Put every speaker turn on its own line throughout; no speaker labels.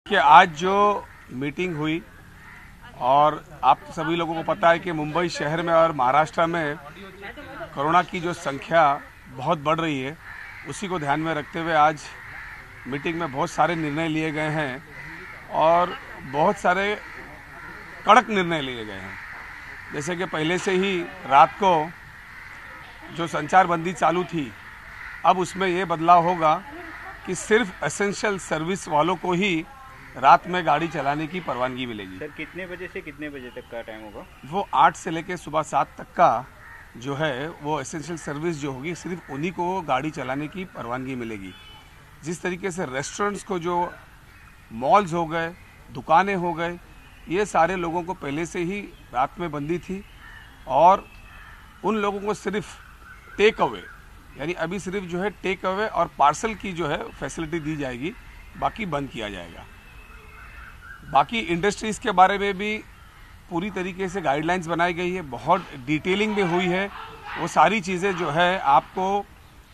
कि आज जो मीटिंग हुई और आप सभी लोगों को पता है कि मुंबई शहर में और महाराष्ट्र में कोरोना की जो संख्या बहुत बढ़ रही है, उसी को ध्यान में रखते हुए आज मीटिंग में बहुत सारे निर्णय लिए गए हैं और बहुत सारे कड़क निर्णय लिए गए हैं। जैसे कि पहले से ही रात को जो संचार बंदी चालू थी, अब उसमें ये बदलाव होगा कि सिर्फ एसेंशियल सर्विस वालों को ही रात में गाड़ी चलाने की परवानगी मिलेगी।
सर कितने बजे से कितने बजे तक का टाइम होगा?
वो 8 से लेकर सुबह 7 तक का जो है वो एसेंशियल सर्विस जो होगी, सिर्फ उन्हीं को गाड़ी चलाने की परवानगी मिलेगी। जिस तरीके से रेस्टोरेंट्स को, जो मॉल्स हो गए, दुकानें हो गए, ये सारे लोगों को पहले से ही रात में बंदी थी और उन लोगों को सिर्फ टेक अवे, यानी अभी सिर्फ जो है टेक अवे और पार्सल की जो है फैसिलिटी दी जाएगी, बाकी बंद किया जाएगा। बाकी इंडस्ट्रीज़ के बारे में भी पूरी तरीके से गाइडलाइंस बनाई गई है, बहुत डिटेलिंग में हुई है। वो सारी चीज़ें जो है आपको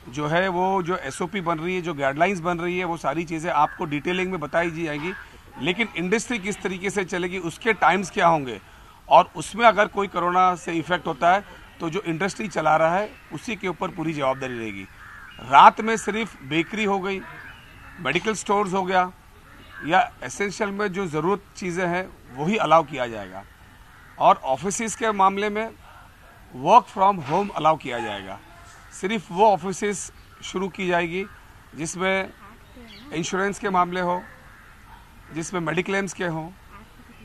जो है वो जो एसओपी बन रही है, जो गाइडलाइंस बन रही है, वो सारी चीज़ें आपको डिटेलिंग में बताई जाएंगी। लेकिन इंडस्ट्री किस तरीके से चलेगी, उसके टाइम्स क्या होंगे और उसमें अगर कोई कोरोना से इफेक्ट होता है तो जो इंडस्ट्री चला रहा है उसी के ऊपर पूरी जवाबदारी रहेगी। रात में सिर्फ बेकरी हो गई, मेडिकल स्टोर्स हो गया या एसेंशियल में जो ज़रूरत चीज़ें हैं वही अलाउ किया जाएगा और ऑफिसेस के मामले में वर्क फ्रॉम होम अलाउ किया जाएगा। सिर्फ वो ऑफिसेस शुरू की जाएगी जिसमें इंश्योरेंस के मामले हो, जिसमें मेडिक्लेम्स के हों,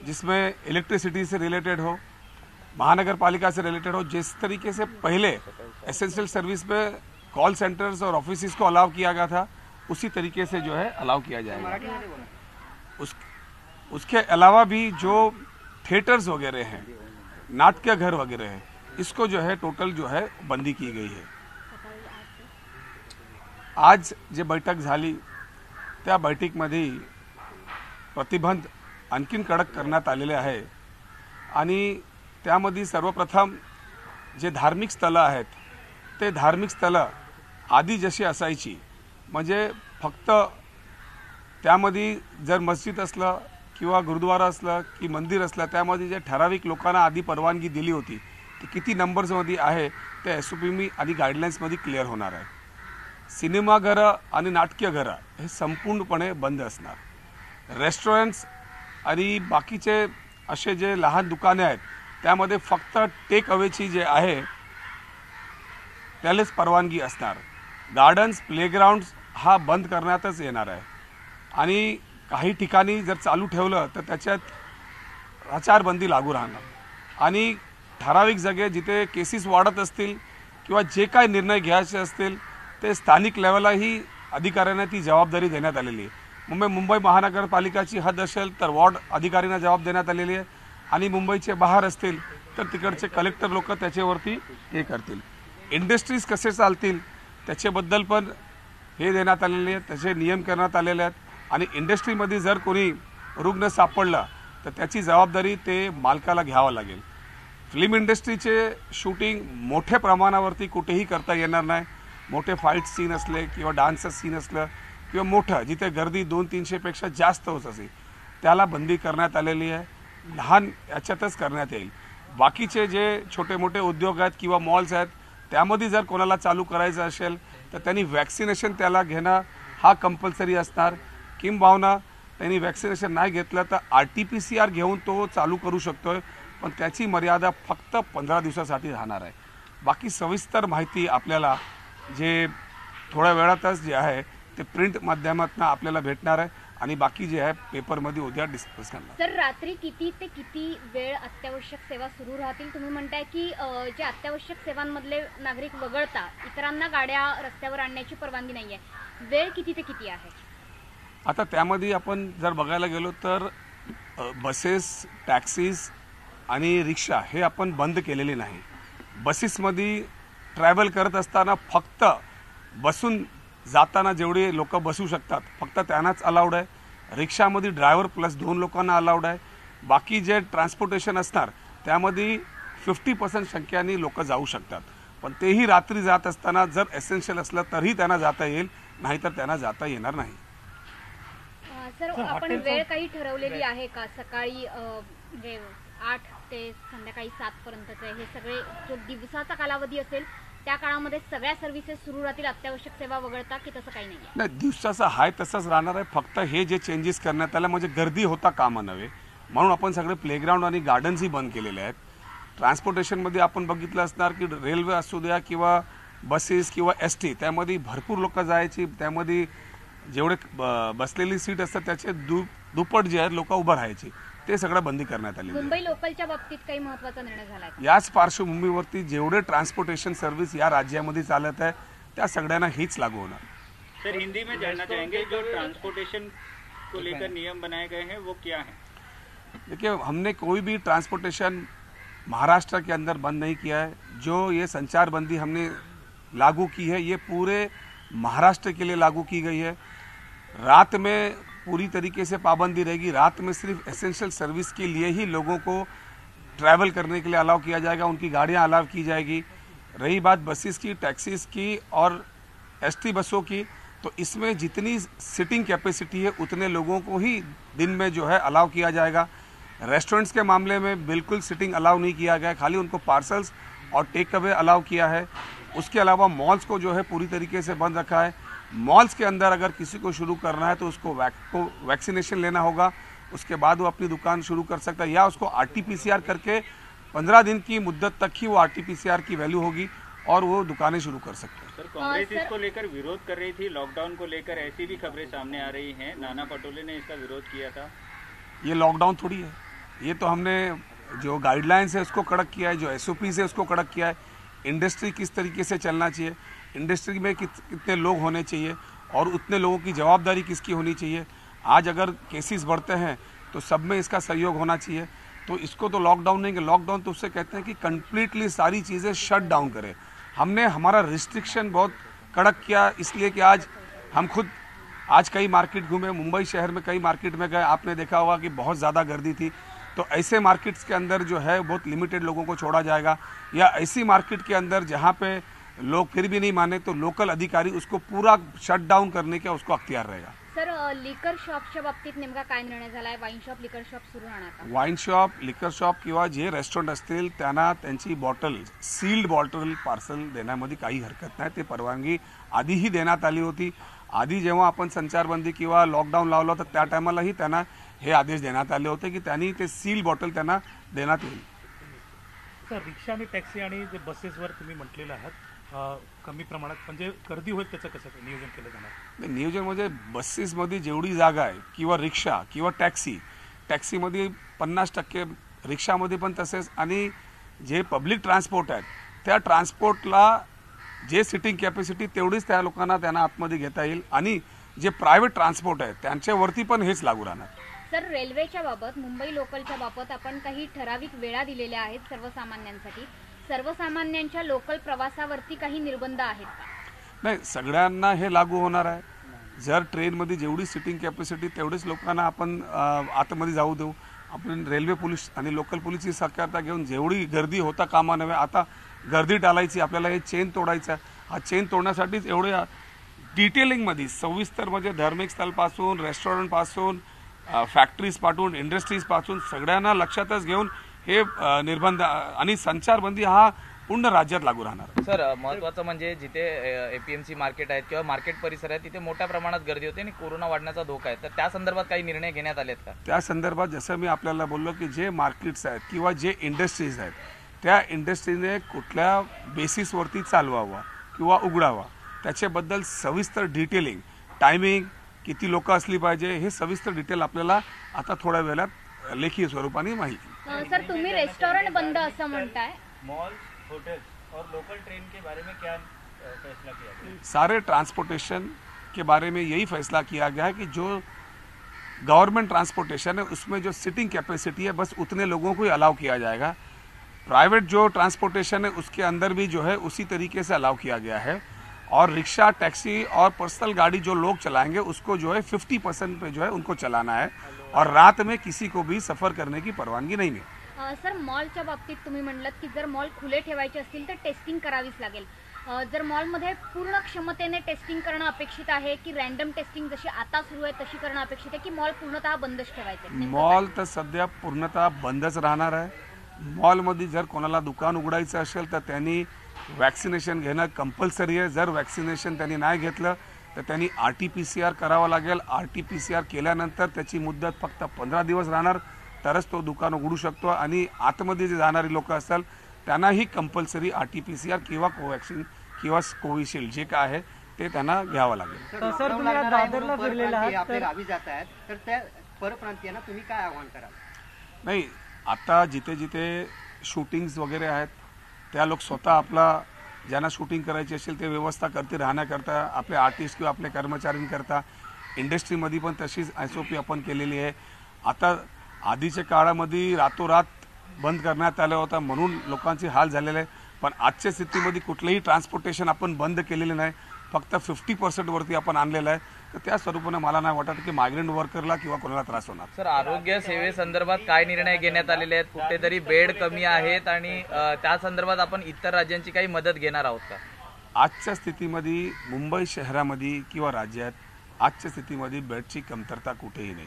जिसमें इलेक्ट्रिसिटी से रिलेटेड हो, महानगर पालिका से रिलेटेड हो। जिस तरीके से पहले एसेंशियल सर्विस में कॉल सेंटर्स और ऑफिसेस को अलाउ किया गया था, उसी तरीके से जो है अलाउ किया जाएगा। उसके अलावा भी जो थिएटर्स वगैरह हैं, नाट्य घर वगैरह हैं, इसको जो है टोटल जो है बंदी की गई है। आज जे बैठक झाली त्या बैठकीमध्ये प्रतिबंध आणखीन कडक करण्यात आलेले आहे आणि त्यामध्ये सर्वप्रथम जे धार्मिक स्थळं आहेत ते धार्मिक स्थळं आधी जशी असायची, म्हणजे फक्त त्यामध्ये जर मस्जिद असलं किंवा गुरुद्वारा असलं की मंदिर असलं, त्यामध्ये जे ठराविक लोकांना आधी परवानगी दिली होती ती किती नंबर्समध्ये आहे ते एसओपी आणि गाईडलाईन्समध्ये क्लिअर होणार आहे। सिनेमाघरं आणि नाट्यघरं हे संपूर्णपणे बंद असणार। रेस्टॉरंट्स आणि बाकीचे असे जे लहान दुकाने आहेत त्यामध्ये फक्त टेक अवेची जे आहे त्यालाच परवानगी असणार। गार्डन्स, प्लेग्राउंड्स हा बंद करण्यातच येणार आहे आणि काही ठिकाणी जर चालू ठेवलं तर त्याच्यात आचारबंदी लागू राहणार आणि ठराविक जागे जिथे केसेस वाढत असतील किंवा जे काही निर्णय घ्यायचे असतील ते स्थानिक लेवललाही अधिकाऱ्यांना ती जबाबदारी देण्यात आलेली आहे। मुंबई महानगरपालिकाची हद असेल तर वॉर्ड अधिकाऱ्यांना जबाब देण्यात आलेली आहे आणि मुंबईचे बाहेर असतील तर तिकडचे कलेक्टर लोक त्याच्यावरती हे करतील। इंडस्ट्रीज कसे चालतील त्याच्याबद्दल पण हे देण्यात आलेले आहेत, त्याचे नियम करण्यात आलेले आहेत आणि इंडस्ट्रीमध्ये जर कोणी रुग्ण सापडला तर त्याची जबाबदारी ते मालकाला घ्यावं लागेल। फिल्म इंडस्ट्रीचे शूटिंग मोठ्या प्रमाणावरती कुठेही करता येणार नाही। मोठे फाईट सीन असले किंवा डान्सचं सीन असलं किंवा मोठं जिथे गर्दी 200-300 पेक्षा जास्त होत असेल त्याला बंदी करण्यात आलेली आहे। लहान याच्यातच करण्यात येईल। बाकीचे जे छोटे मोठे उद्योग आहेत किंवा मॉल्स आहेत त्यामध्ये जर कोणाला चालू करायचं असेल तर त्यांनी वॅक्सिनेशन त्याला घेणं हा कंपल्सरी असणार। किंबहुना त्यांनी वॅक्सिनेशन नाही घेतलं तर RT-PCR घेऊन तो चालू करू शकतोय, पण त्याची मर्यादा फक्त 15 दिवसासाठी राहणार आहे। बाकी सविस्तर माहिती आपल्याला जे थोड्या वेळातच जे आहे ते प्रिंट माध्यमातून आपल्याला भेटणार आहे आणि बाकी जे आहे पेपरमध्ये उद्या डिस्कस करणार।
सर, रात्री किती ते किती वेळ अत्यावश्यक सेवा सुरू राहतील? तुम्ही म्हणताय की जे अत्यावश्यक सेवांमधले नागरिक वगळता इतरांना गाड्या रस्त्यावर आणण्याची परवानगी नाहीये, वेळ किती ते किती आहे?
आता त्यामध्ये आपण जर बघायला गेलो तर बसेस, टॅक्सीज आणि रिक्षा हे आपण बंद केलेले नाही। बसेसमध्ये ट्रॅव्हल करत असताना फक्त बसून जाताना जेवढे लोक बसू शकतात फक्त त्यांनाच अलाउड आहे। रिक्षामध्ये ड्रायव्हर प्लस 2 लोकांना अलाउड आहे। बाकी जे ट्रान्सपोर्टेशन असणार त्यामध्ये 50% संख्येने लोक जाऊ शकतात, पण तेही रात्री जात असताना जर एसेन्शियल असलं तरी त्यांना जाता येईल, नाहीतर त्यांना जाता येणार नाही।
सर आपण वेळ काही ठरवलेली आहे का? सकाळी म्हणजे 8 ते संध्याकाळी 7 पर्यंतचे हे सगळे जो दिवसाचा कालावधी असेल त्या काळामध्ये सगळ्या सर्व्हिसेस सुरू राहतील अत्यावश्यक सेवा वगळता, की तसं काही नाही?
नाही, दिवसाचा हाय तसंच राहणार आहे. फक्त हे जे चेंजेस करण्यात आले म्हणजे गर्दी होता कामा नव्हे म्हणून आपण सगळे प्लेग्राऊंड आणि गार्डन्सही बंद केलेले आहेत. ट्रान्सपोर्टेशनमध्ये आपण बघितलं असणार की रेल्वे असू द्या किंवा बसेस किंवा ST त्यामध्ये भरपूर लोक जायची. त्यामध्ये जेवढे बसलेली सीट असतात त्याचे दुप्पट जे आहेत लोक उभं राहायची. ते सगळं बंदी करण्यात आली.
मुंबई लोकलच्या बाबतीत काही महत्त्वाचा निर्णय झाला आहे?
याच पार्श्वभूमीवरती जेवढे ट्रान्सपोर्टेशन सर्व्हिस या राज्यामध्ये चालत आहे त्या सगळ्यांना हीच लागू होणार.
सर हिंदी में जानना चाहेंगे जो ट्रांसपोर्टेशन को लेकर नियम बनाए गए हैं वो क्या है?
देखिए, हमने कोई भी ट्रांसपोर्टेशन महाराष्ट्र के अंदर बंद नहीं किया है. जो ये संचारबंदी हमने लागू की है ये पूरे महाराष्ट्र के लिए लागू की गई है. रात में पूरी तरीके से पाबंदी रहेगी. रात में सिर्फ एसेंशियल सर्विस के लिए ही लोगों को ट्रैवल करने के लिए अलाउ किया जाएगा. उनकी गाड़ियां अलाउ की जाएगी. रही बात बसेस की, टैक्सीज की और ST बसों की, तो इसमें जितनी सिटिंग कैपेसिटी है उतने लोगों को ही दिन में जो है अलाउ किया जाएगा. रेस्टोरेंट्स के मामले में बिल्कुल सिटिंग अलाउ नहीं किया गया है. खाली उनको पार्सल्स और टेक अवे अलाउ किया है. उसके अलावा मॉल्स को जो है पूरी तरीके से बंद रखा है. मॉल्स के अंदर अगर किसी को शुरू करना है तो उसको वैक्सीनेशन लेना होगा. उसके बाद वो अपनी दुकान शुरू कर सकता है या उसको RT-PCR करके 15 दिन की मुद्दत तक ही वो RT-PCR की वैल्यू होगी और वो दुकानें शुरू कर सकते हैं.
सर कांग्रेस इसको लेकर विरोध कर रही थी, लॉकडाउन को लेकर ऐसी भी खबरें सामने आ रही हैं. नाना पटोले ने इसका विरोध किया था.
ये लॉकडाउन थोड़ी है. ये तो हमने जो गाइडलाइंस है उसको कड़क किया है, जो SOPs है उसको कड़क किया है. इंडस्ट्री किस तरीके से चलना चाहिए, इंडस्ट्री में कितने लोग होने चाहिए और उतने लोगों की जवाबदारी किसकी होनी चाहिए. आज अगर केसेस बढ़ते हैं तो सब में इसका सहयोग होना चाहिए. तो इसको तो लॉकडाउन नहीं, लॉकडाउन तो उससे कहते हैं कि कंप्लीटली सारी चीज़ें शट डाउन करें. हमने हमारा रिस्ट्रिक्शन बहुत कड़क किया इसलिए कि आज हम खुद आज कई मार्केट घूमे. मुंबई शहर में कई मार्केट में गए, आपने देखा होगा कि बहुत ज़्यादा गर्दी थी. तो ऐसे मार्केट्स के अंदर जो है बहुत लिमिटेड लोगों को छोड़ा जाएगा या ऐसी मार्केट के अंदर जहाँ पे लोग फिर भी नहीं माने तो लोकल अधिकारी उसको पूरा शट डाउन करने का उसको अख्तियार रहेगा.
सर लिकर शॉपच्या बाबतीत नेमका काय निर्णय झाला आहे? वाईन शॉप, लिकर शॉप सुरू राहणार का?
वाईन शॉप, लिकर शॉप किंवा जे रेस्टॉरंट असतील त्यांना त्यांची बॉटल, सील्ड बॉटल पार्सल देण्यामध्ये काही हरकत नाही. ते परवानगी आधीही देण्यात आली होती. आधी जेव्हा आपण संचारबंदी किंवा लॉकडाऊन लावला होता त्या टायमालाही त्यांना हे आदेश देण्यात आले होते की त्यांनी ते सील बॉटल त्यांना देण्यात येईल.
सर रिक्षा आणि टॅक्सी आणि जे बसेसवर तुम्ही म्हटलेलं आहात कमी प्रमाणात म्हणजे गर्दी होईल त्याचं कसं नियोजन केलं जाणार?
नियोजन म्हणजे बसेसमध्ये जेवढी जागा आहे किंवा रिक्षा किंवा टॅक्सीमध्ये 50%, रिक्षामध्ये पण तसेच. आणि जे पब्लिक ट्रान्सपोर्ट आहेत त्या ट्रान्सपोर्टला जे सिटिंग कॅपॅसिटी तेवढीच त्या लोकांना त्यांना आतमध्ये घेता येईल. आणि जे प्रायव्हेट ट्रान्सपोर्ट आहे त्यांच्यावरती पण हेच लागू राहणार.
सर रेल्वेच्या बाबत, मुंबई लोकलच्या बाबत आपण काही ठराविक वेळा दिलेल्या आहेत सर्वसामान्यांसाठी. सर्वसामान्यांच्या लोकल प्रवासावरती काही निर्बंध आहेत का?
नाही, सगळ्यांना हे लागू होणार आहे. जर ट्रेनमध्ये जेवढी सिटिंग कॅपॅसिटी तेवढेच लोकांना आपण आतमध्ये जाऊ देऊ. आपण रेल्वे पोलीस आणि लोकल पोलीसची सहकार्यता घेऊन जेवढी गर्दी होता कामा नव्हे आता गर्दी टाळायची, आपल्याला हे चेन तोडायचा. हा चेन तोडण्यासाठीच एवढे डिटेलिंगमध्ये सविस्तर म्हणजे धार्मिक स्थळपासून, रेस्टॉरंटपासून, फॅक्टरीजपासून, इंडस्ट्रीजपासून सगळ्यांना लक्षातच घेऊन हे निर्बंध आणि संचारबंदी हा पूर्ण राज्यात लागू राहणार.
सर महत्त्वाचं म्हणजे जिथे APMC मार्केट आहेत किंवा मार्केट परिसर आहे तिथे मोठ्या प्रमाणात गर्दी होते आणि कोरोना वाढण्याचा धोका आहे. तर त्या संदर्भात काही निर्णय घेण्यात आलेत का?
त्या संदर्भात जसं मी आपल्याला बोललो की जे मार्केट्स आहेत किंवा जे इंडस्ट्रीज आहेत त्या इंडस्ट्रीने कुठल्या बेसिसवरती चालवावा किंवा उघडावा त्याच्याबद्दल सविस्तर डिटेलिंग, टायमिंग, किती लोक असली पाहिजे हे सविस्तर डिटेल आपल्याला आता थोड्या वेळात लेखी स्वरूपाने माहिती.
सर तुम्ही रेस्टॉरंट बंद असं म्हणताय.
मॉल्स, होटल्स और लोकल ट्रेन के बारे में क्या फैसला किया गया?
सारे ट्रांसपोर्टेशन के बारे में यही फैसला किया गया है कि जो गवर्नमेंट ट्रांसपोर्टेशन है उसमें जो सिटिंग कैपेसिटी है बस उतने लोगों को ही अलाउ किया जाएगा. प्राइवेट जो ट्रांसपोर्टेशन है उसके अंदर भी जो है उसी तरीके से अलाउ किया गया है. और रिक्शा, टैक्सी और पर्सनल गाड़ी जो लोग चलाएंगे उसको जो है 50% पे जो है उनको चलाना है और रात में किसी को भी सफ़र करने की परवानगी नहीं है.
सर मॉलच्या बाबतीत तुम्ही म्हणलात की जर मॉल खुले ठेवायचे असतील तर टेस्टिंग करावीच लागेल. जर मॉलमध्ये पूर्ण क्षमतेने टेस्टिंग करणं अपेक्षित आहे की रॅन्डम टेस्टिंग जशी आता सुरू आहे तशी करणं अपेक्षित आहे की मॉल पूर्णतः बंदच ठेवायचे?
मॉल तर सध्या पूर्णतः बंदच राहणार आहे. मॉलमध्ये जर कोणाला दुकान उघडायचं असेल तर त्यांनी वॅक्सिनेशन घेणं कंपल्सरी आहे. जर वॅक्सिनेशन त्यांनी नाही घेतलं तर त्यांनी RT-PCR करावं लागेल. RT-PCR केल्यानंतर त्याची मुदत फक्त 15 दिवस राहणार, तरच तो दुकान उघडू शकतो. आणि आतमध्ये जे जाणारी लोक असतात त्यांनाही कंपल्सरी RT-PCR किंवा कोवॅक्सिन किंवा कोविशिल्ड जे काय आहे ते त्यांना घ्यावं लागेल.
सर तुम्ही आज दादरला फिरलेला आहात, आपल्या गावी जात आहेत, तर त्या परप्रांतीयांना तुम्ही काय आव्हान कराल?
नाही, आता जिथे जिथे शूटिंग्स वगैरे आहेत त्या लोक स्वतः आपला ज्यांना शूटिंग करायची असेल ते व्यवस्था करते राहण्याकरता, आपले आर्टिस्ट किंवा आपल्या कर्मचाऱ्यांकरता. इंडस्ट्रीमध्ये पण तशीच SOP आपण केलेली आहे. आता आधीच्या काळामध्ये रातोरात बंद करण्यात आलं होतं म्हणून लोकांचे हाल झालेले आहे. पण आजच्या स्थितीमध्ये कुठलंही ट्रान्सपोर्टेशन आपण बंद केलेलं नाही, फक्त 50% वरती आपण आणलेलं आहे. तर त्या स्वरूपानं मला नाही वाटत की मायग्रंट वर्करला किंवा कोणाला त्रास होणार.
सर, आरोग्य सेवेसंदर्भात काय निर्णय घेण्यात आलेले आहेत? कुठेतरी बेड कमी आहेत आणि त्या संदर्भात आपण इतर राज्यांची काही मदत घेणार आहोत का?
आजच्या स्थितीमध्ये मुंबई शहरामध्ये किंवा राज्यात आजच्या स्थितीमध्ये बेडची कमतरता कुठेही नाही.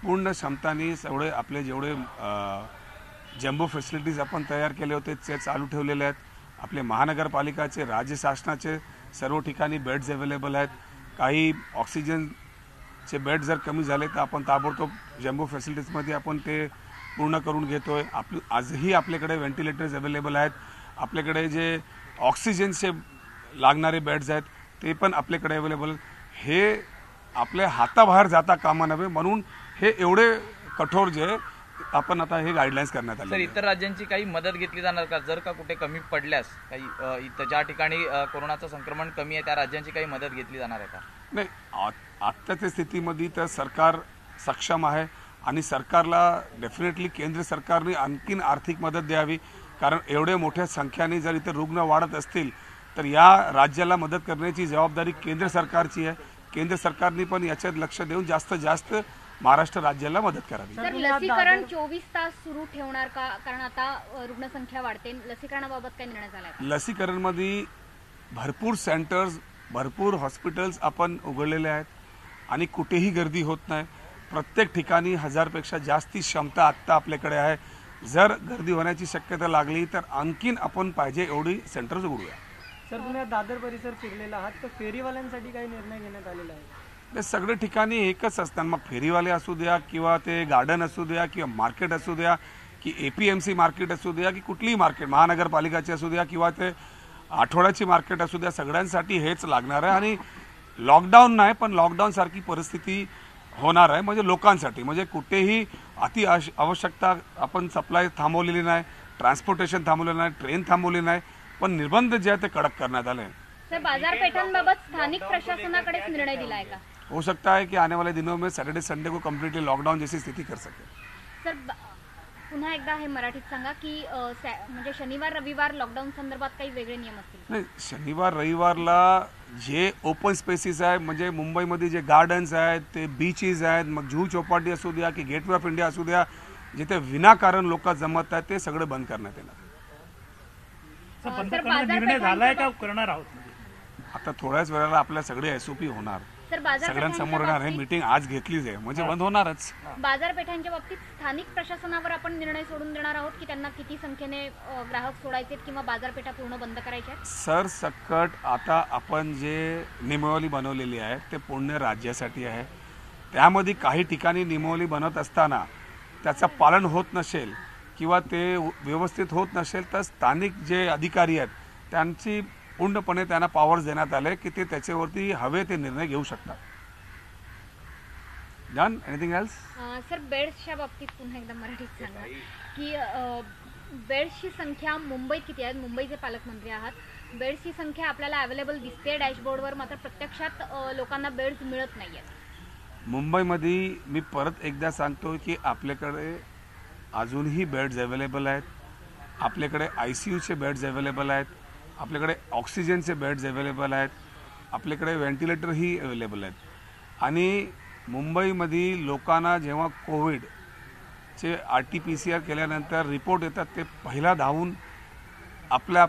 पूर्ण क्षमताने आपले जेवढे जम्बो फॅसिलिटीज आपण तयार केले होते ते चालू ठेवलेले आहेत. आपले महानगरपालिकाचे, राज्य शासनाचे सर्व ठिकाणी बेड्स अवेलेबल आहेत. काही ऑक्सिजनचे बेड जर कमी झाले तर आपण ताबडतोब जम्बो फॅसिलिटीजमध्ये आपण ते पूर्ण करून घेतो आहे. आजही आपल्याकडे व्हेंटिलेटर्स अवेलेबल आहेत. आपल्याकडे जे ऑक्सिजनचे लागणारे बेड्स आहेत ते पण आपल्याकडे अवेलेबल. हे आपल्या हाताबाहेर जाता कामा नये म्हणून हे एवढे कठोर जे आपण आता हे गाईडलाईन्स करण्यात
सर,
आले.
इतर राज्यांची काही मदत घेतली जाणार का? जर का कुठे कमी पडल्यास काही इथं ज्या ठिकाणी कोरोनाचं संक्रमण कमी आहे त्या राज्यांची काही मदत घेतली जाणार आहे का?
नाही, आत्ताच्या स्थितीमध्ये तर सरकार सक्षम आहे आणि सरकारला डेफिनेटली केंद्र सरकारने आणखीन आर्थिक मदत द्यावी. कारण एवढ्या मोठ्या संख्येने जर इथे रुग्ण वाढत असतील तर या राज्याला मदत करण्याची जबाबदारी केंद्र सरकारची आहे. केंद्र सरकारने पण याच्यात लक्ष देऊन जास्तीत जास्त महाराष्ट्र राज्याला मदत करावी.
सर, लसीकरण 24 तास सुरू ठेवणार का? कारण आता रुग्णसंख्या वाढते. लसीकरणाबाबत काय निर्णय झालाय?
लसीकरणमध्ये भरपूर सेंटर्स, भरपूर हॉस्पिटल्स आपण उघडलेले आहेत आणि कुठेही गर्दी होत नाही. प्रत्येक ठिकाणी 1000पेक्षा जास्ती क्षमता आत्ता आपल्याकडे आहे. जर गर्दी होण्याची शक्यता लागली तर आणखीन आपण पाहिजे एवढी सेंटर्स उघडूया.
सर तुम्ही आज दादर परिसर फिरलेला आहात, तर फेरीवाल्यांसाठी काही निर्णय घेण्यात आलेला आहे?
ते सगळे ठिकाणी एकच असतात. मग फेरीवाले असू द्या किंवा ते गार्डन असू द्या किंवा मार्केट असू द्या की APMC मार्केट असू द्या की कुठलीही मार्केट महानगरपालिकाची असू द्या किंवा ते आठवड्याची मार्केट असू द्या, सगळ्यांसाठी हेच लागणार आहे. आणि लॉकडाऊन नाही पण लॉकडाऊनसारखी परिस्थिती होणार आहे. म्हणजे लोकांसाठी, म्हणजे कुठेही अति आवश्यकता आपण सप्लाय थांबवलेली नाही, ट्रान्सपोर्टेशन थांबवलेलं नाही, ट्रेन थांबवली नाही, पण निर्बंध जे आहे ते कडक करण्यात आले.
सर, बाजारपेठांबाबत स्थानिक प्रशासनाकडेच निर्णय दिलाय का?
हो सकता है कि आने वाले दिनों में सैटरडे संडे को कम्प्लीटली लॉकडाउन जैसी स्थिति कर सके.
सर, पुन्हा एकदा हे मराठीत सांगा की म्हणजे शनिवार रविवार लॉकडाऊन संदर्भात काही वेगळे नियम असतील?
नाही, शनिवार रविवारला जे ओपन स्पेसिस आहे म्हणजे मुंबईमध्ये जे गार्डन्स आहेत, ते बीचेस आहेत, मग जुहू चौपाटी असू द्या की गेटवे ऑफ इंडिया असू द्या, जिथे विनाकारण लोक जमत आहेत ते सगळं बंद करण्यात येणार.
सर, बंद करण्याचा निर्णय झालाय का करणार आहोत?
आता थोड्याच वेळाला आपल्या सगळे SOP होणार,
सर,
सगळ्यांसमोर येणार आहे. मीटिंग आज घेतलीच आहे म्हणजे बंद होणारच.
बाजारपेठांच्या बाबतीत स्थानिक प्रशासनावर आपण निर्णय सोडून देणार आहोत की त्यांना किती संख्येने ग्राहक सोडायचे किंवा बाजारपेठा पूर्ण बंद करायच्या?
सर सकट आता आपण जे नियमावली बनवलेली आहे ते पूर्ण राज्यासाठी आहे. त्यामध्ये काही ठिकाणी नियमावली बनवत असताना त्याचं पालन होत नसेल किंवा ते व्यवस्थित होत नसेल तर स्थानिक जे अधिकारी आहेत त्यांची पूर्णपणे त्यांना पॉवर्स देण्यात आले की ते त्याच्यावरती हवे ते निर्णय घेऊ शकतात. डन. Anything else?
सर, बेड्सच्या बाबतीत पुन्हा एकदा मराठीत सांगा की बेड्सची संख्या मुंबईत किती आहे? मुंबईचे पालकमंत्री आहात. बेड्सची संख्या आपल्याला अवेलेबल दिसते डॅशबोर्डवर, मात्र प्रत्यक्षात लोकांना बेड्स मिळत नाही आहेत.
मुंबईमध्ये मी परत एकदा सांगतो की आपल्याकडे अजूनही बेड्स अवेलेबल आहेत. आपल्याकडे ICUचे बेड्स अवेलेबल आहेत. आपल्याकडे ऑक्सिजनचे बेड्स अवेलेबल आहेत. आपल्याकडे व्हेंटिलेटरही अवेलेबल आहेत. आणि मुंबईमध्ये लोकांना जेव्हा कोविडचे RT-PCR केल्यानंतर रिपोर्ट येतात ते पहिला धावून आपला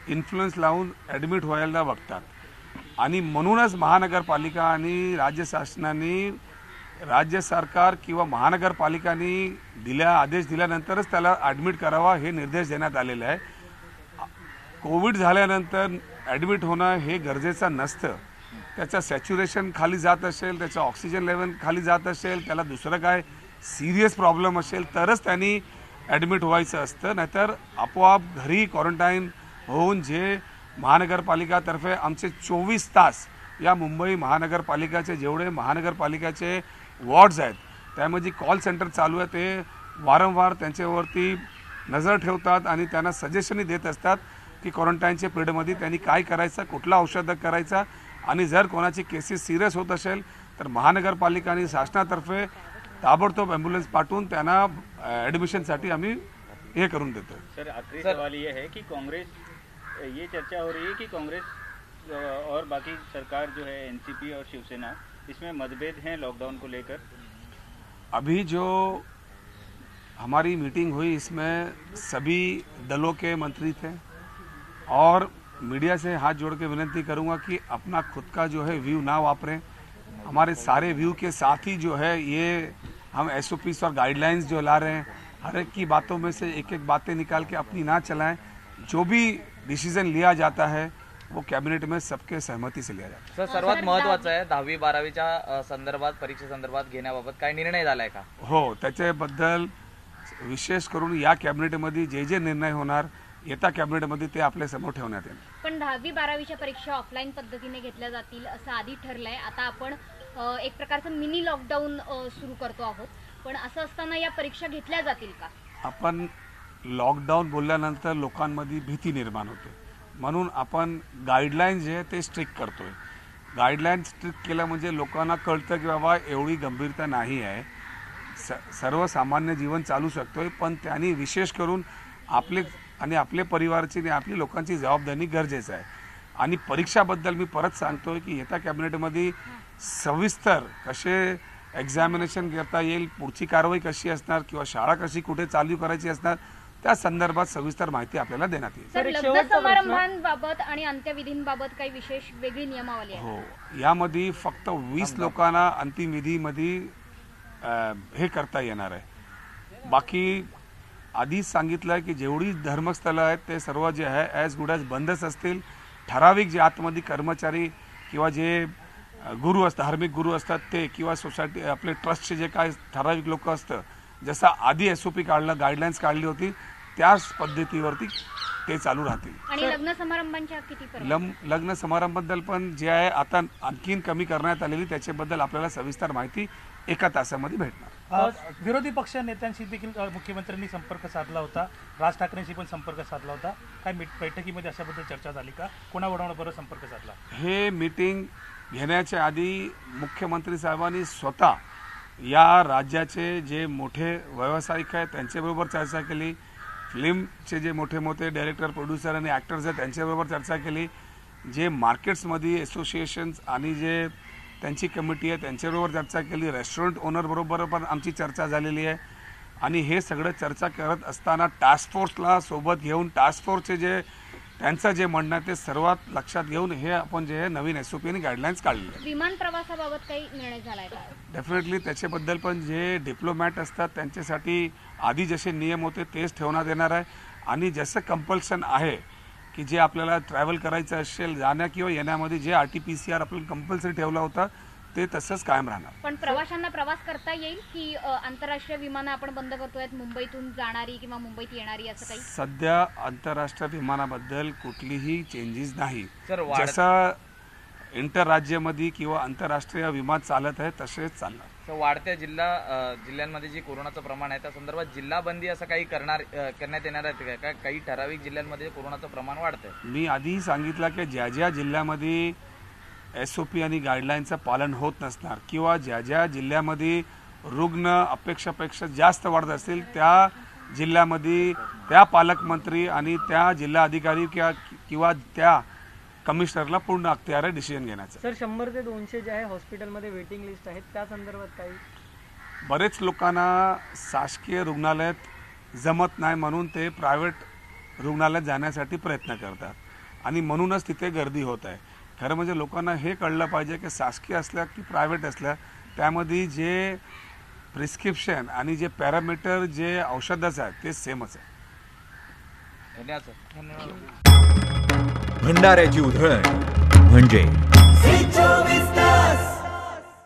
इन्फ्लुएन्स लावून ॲडमिट व्हायला बघतात आणि म्हणूनच महानगरपालिका आणि राज्य शासनाने राज्य सरकार किंवा महानगरपालिकांनी आदेश दिल्यानंतरच त्याला ॲडमिट करावा हे निर्देश देण्यात आलेले आहे. कोविड झाल्यानंतर ॲडमिट होणं हे गरजेचं नसतं. त्याचं सॅच्युरेशन खाली जात असेल, त्याचं ऑक्सिजन लेवल खाली जात असेल, त्याला दुसरं काय सिरियस प्रॉब्लेम असेल तरच त्यांनी ॲडमिट व्हायचं असतं. नाहीतर आपोआप घरी क्वारंटाईन होऊन जे महानगरपालिकातर्फे आमचे 24 तास या मुंबई महानगरपालिकाचे जेवढे महानगरपालिकाचे वॉर्ड्स आहेत त्यामध्ये कॉल सेंटर चालू आहे, ते वारंवार त्यांच्यावरती नजर ठेवतात आणि त्यांना सजेशनही देत असतात की क्वारंटाईनच्या पिरियडमध्ये त्यांनी काय करायचं, कुठला औषध करायचा आणि जर कोणाची केसेस सिरियस होत असेल तर महानगरपालिका आणि शासनातर्फे ताबडतोब ॲम्ब्युलन्स पाठवून त्यांना ॲडमिशनसाठी आम्ही हे करून देतो.
सर आखिरी सवाल ये है कि कांग्रेस, ये चर्चा हो रही है कि कांग्रेस और बाकी सरकार जो है एनसीपी और शिवसेना, इसमें मतभेद हैं लॉकडाउन को लेकर.
अभी जो हमारी मीटिंग हुई इसमें सभी दलों के मंत्री थे और मीडिया से हाथ जोड़ के विनती करूंगा कि अपना खुद का जो है व्यू ना वापरें. हमारे सारे व्यू के साथ ही जो है ये हम एसओपीस और गाइडलाइंस जो ला रहे हैं हर एक की बातों में से एक एक बातें निकाल के अपनी ना चलाएं. जो भी डिसीजन लिया जाता है वो कॅबिनेट में सबके सहमती से लिया जाता है.
सर सर्वात महत्त्वाचं आहे 10वी-12वीच्या संदर्भात परीक्षेसंदर्भात घेण्याबाबत काय निर्णय झालाय का?
हो, त्याच्याबद्दल विशेष करून या कॅबिनेटमध्ये जे निर्णय होणार येत्या कॅबिनेटमध्ये ते आपल्या समोर ठेवण्यात येईल.
पण 10वी-12वीच्या परीक्षा ऑफलाईन पद्धतीने घेतल्या जातील असं आधी ठरलंय. आता आपण एक प्रकारचं मिनी लॉकडाऊन सुरू करतो आहोत, पण असं असताना या परीक्षा घेतल्या जातील का?
आपण लॉकडाऊन बोलल्यानंतर लोकांमध्ये भीती निर्माण होते, म्हणून आपण गाईडलाईन जे आहे ते स्ट्रिक्ट करतोय. गाईडलाईन स्ट्रिक्ट केलं म्हणजे लोकांना कळतं की बाबा एवढी गंभीरता नाही आहे, सर्वसामान्य जीवन चालू शकतोय. पण त्यांनी विशेष करून आपले परिवाराची आणि आपली लोकांची जबाबदारी गरजेचं आहे. आणि परीक्षाबद्दल मी परत सांगतोय की येत्या कॅबिनेटमध्ये सविस्तर कसे एक्झामिनेशन करता येईल, पुढची कारवाई कशी असणार किंवा शाळा कशी कुठे चालू करायची असणार त्या संदर्भात सविस्तर माहिती आपल्याला देण्यात येईल.
सर लग्न समारंभांबाबत आणि अंत्यविधींबाबत काही विशेष वेगळी नियमावली आहे?
हो, यामध्ये फक्त 20 लोकांना अंतिम विधीमध्ये हे करता येणार आहे. बाकी आधीच सांगितलं आहे की जेवढी धर्मस्थळं आहेत ते सर्व जे आहे ॲज गुड ॲज बंदच असतील. ठराविक जे आतमध्ये कर्मचारी किंवा जे गुरु असतात, धार्मिक गुरु असतात ते किंवा सोसायटी आपले ट्रस्टचे जे काय ठराविक लोक असतं, जसं आधी एसओपी काढलं, गाईडलाईन्स काढली होती त्याच पद्धतीवरती ते चालू राहतील.
आणि लग्न समारंभांच्या किती
लग्न समारंभाबद्दल पण जे आहे आता आणखीन कमी करण्यात आलेली त्याच्याबद्दल आपल्याला सविस्तर माहिती एका तासामध्ये भेटणार.
विरोधी पक्ष नेत्यांशी देखील मुख्यमंत्र्यांनी संपर्क साधला होता, राज ठाकरेंशी पण संपर्क साधला होता. काय बैठकीमध्ये अशाबद्दल चर्चा झाली का? कोणाबरोबर संपर्क साधला?
हे मीटिंग घेण्याच्या आधी मुख्यमंत्री साहेबांनी स्वतः या राज्याचे जे मोठे व्यावसायिक आहेत त्यांच्याबरोबर चर्चा केली. फिल्मचे जे मोठे मोठे डायरेक्टर, प्रोड्युसर आणि ॲक्टर्स आहेत त्यांच्याबरोबर चर्चा केली. जे मार्केट्समध्ये असोसिएशन्स आणि जे त्यांची कमिटी आहे त्यांच्याबरोबर चर्चा केली. रेस्टॉरंट ओनरबरोबर पण आमची चर्चा झालेली आहे. आणि हे सगळं चर्चा करत असताना टास्क फोर्सला सोबत घेऊन टास्क फोर्सचे जे त्यांचं जे म्हणणं आहे ते सर्वात लक्षात घेऊन हे आपण जे नवीन एसओपी आणि गाईडलाईन्स काढले.
विमान प्रवासाबाबत काही निर्णय झालाय का?
डेफिनेटली त्याच्याबद्दल पण जे डिप्लोमॅट असतात त्यांच्यासाठी आधी जसे नियम होते तेच ठेवण्यात येणार आहे. आणि जसं कंपल्शन आहे की जे आपल्याला ट्रॅव्हल करायचं असेल जाण्या किंवा येण्यामध्ये जे RT-PCR आपल्याला कंपल्सरी ठेवला होता ते तसंच कायम राहणार.
पण प्रवाशांना प्रवास करता येईल की आंतरराष्ट्रीय विमानं आपण बंद करतोय, मुंबईतून जाणारी किंवा मुंबईत येणारी असं काही?
सध्या आंतरराष्ट्रीय विमानाबद्दल कुठलीही चेंजेस नाही. जसं इंटरराज्यामध्ये किंवा आंतरराष्ट्रीय विमान चालत आहे तसेच चालणार.
वाढत्या जिल्ह्यांमध्ये जी कोरोनाचं प्रमाण आहे त्या संदर्भात जिल्हाबंदी असं काही करण्यात येणार आहे का? काही ठराविक जिल्ह्यांमध्ये कोरोनाचं प्रमाण वाढतंय.
मी आधीही सांगितलं की ज्या ज्या जिल्ह्यामध्ये एसओपी आणि गाईडलाईनचं पालन होत नसणार किंवा ज्या ज्या जिल्ह्यामध्ये रुग्ण अपेक्षापेक्षा जास्त वाढत असतील त्या जिल्ह्यामध्ये त्या पालकमंत्री आणि त्या जिल्हा अधिकारी किंवा त्या कमिशनरला पूर्ण अखत्यार आहे डिसिजन घेण्याचं.
सर 100 ते 200 जे आहे हॉस्पिटलमध्ये वेटिंग लिस्ट आहेत त्या संदर्भात काही?
बरेच लोकांना शासकीय रुग्णालयात जमत नाही म्हणून ते प्रायव्हेट रुग्णालयात जाण्यासाठी प्रयत्न करतात. आणि म्हणूनच तिथे गर्दी होत आहे. खरं म्हणजे लोकांना हे कळलं पाहिजे की शासकीय असल्या की प्रायव्हेट असल्या त्यामध्ये जे प्रिस्क्रिप्शन आणि जे पॅरामीटर जे औषधाचं आहे ते सेमच आहे.
धन्यवाद सर.
भंडाऱ्याची उधळण म्हणजे